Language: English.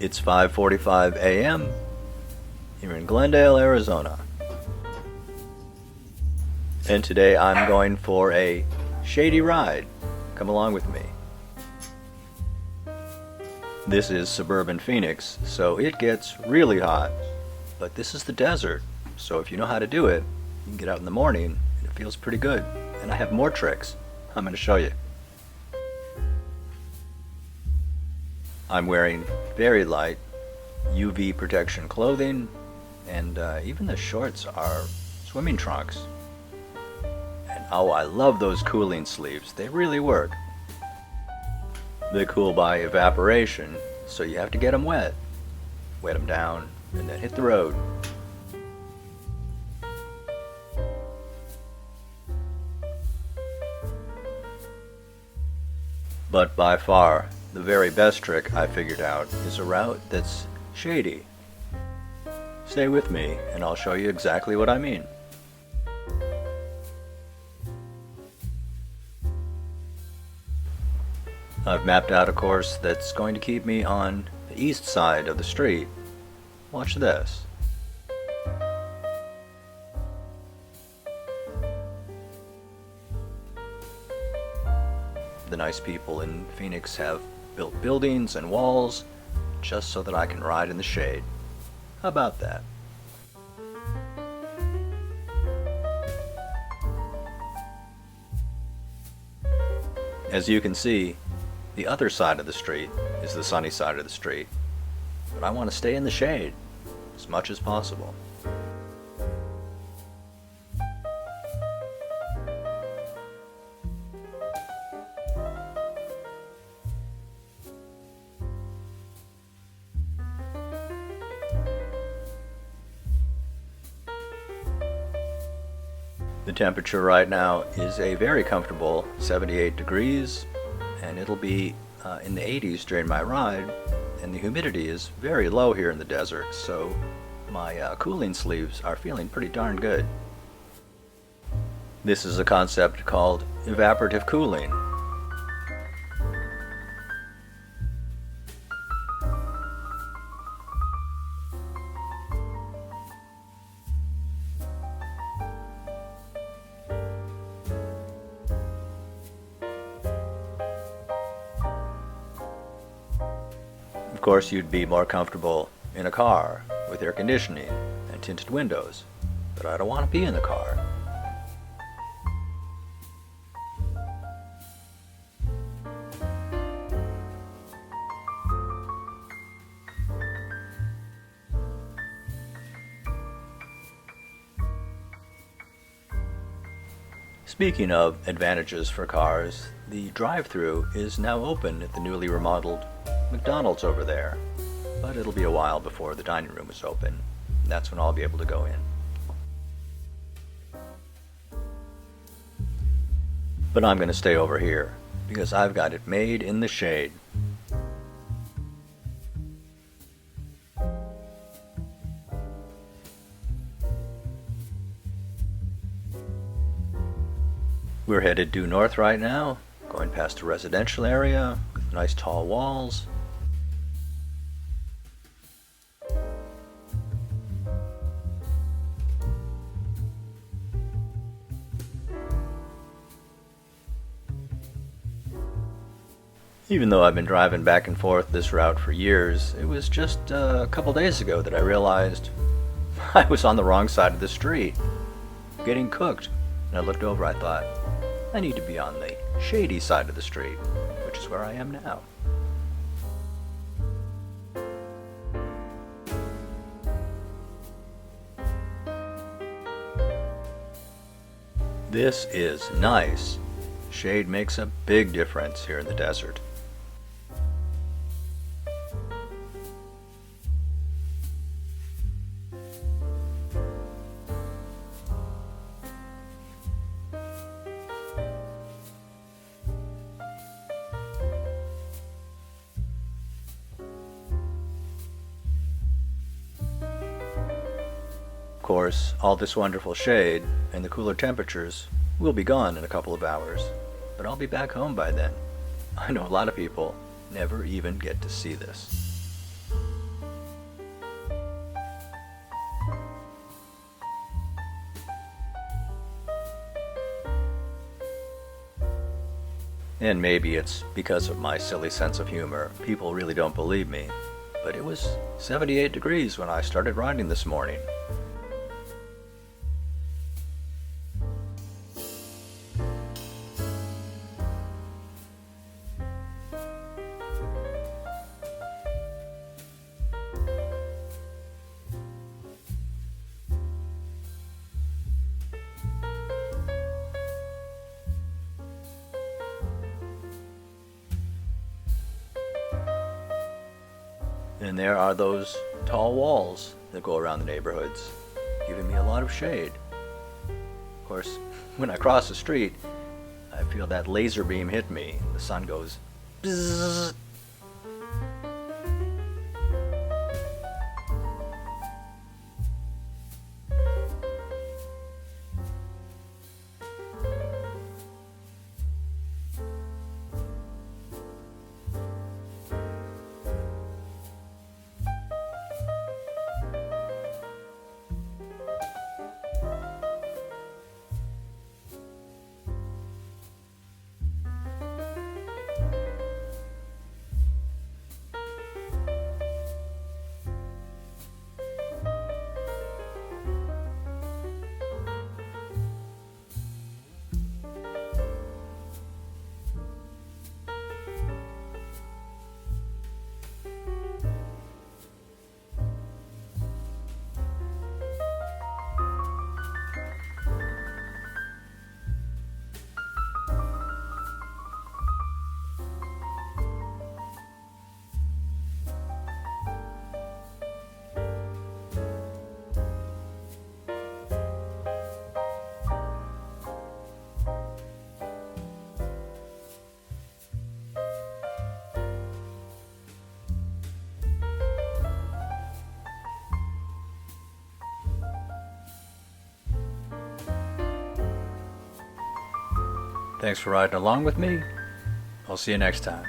It's 5:45 a.m. here in Glendale, Arizona. And today I'm going for a shady ride. Come along with me. This is suburban Phoenix, so it gets really hot. But this is the desert, so if you know how to do it, you can get out in the morning and it feels pretty good. And I have more tricks I'm going to show you. I'm wearing very light UV protection clothing, and even the shorts are swimming trunks. And oh, I love those cooling sleeves. They really work. They cool by evaporation, so you have to get them wet. Wet them down, and then hit the road. But by far, the very best trick I figured out is a route that's shady. Stay with me and I'll show you exactly what I mean. I've mapped out a course that's going to keep me on the east side of the street. Watch this. The nice people in Phoenix have built buildings and walls just so that I can ride in the shade. How about that? As you can see, the other side of the street is the sunny side of the street, but I want to stay in the shade as much as possible. The temperature right now is a very comfortable 78 degrees, and it'll be in the 80s during my ride, and the humidity is very low here in the desert, so my cooling sleeves are feeling pretty darn good. This is a concept called evaporative cooling. Of course, you'd be more comfortable in a car with air conditioning and tinted windows, but I don't want to be in the car. Speaking of advantages for cars, the drive-thru is now open at the newly remodeled McDonald's over there, but it'll be a while before the dining room is open. That's when I'll be able to go in. But I'm going to stay over here because I've got it made in the shade. We're headed due north right now, going past a residential area with nice tall walls. Even though I've been driving back and forth this route for years, it was just a couple days ago that I realized I was on the wrong side of the street, getting cooked. And I looked over, I thought, I need to be on the shady side of the street, which is where I am now. This is nice. Shade makes a big difference here in the desert. Of course, all this wonderful shade and the cooler temperatures will be gone in a couple of hours, but I'll be back home by then. I know a lot of people never even get to see this. And maybe it's because of my silly sense of humor. People really don't believe me. But it was 78 degrees when I started riding this morning. And there are those tall walls that go around the neighborhoods, giving me a lot of shade. Of course, when I cross the street, I feel that laser beam hit me. The sun goes bzzz. Thanks for riding along with me. I'll see you next time.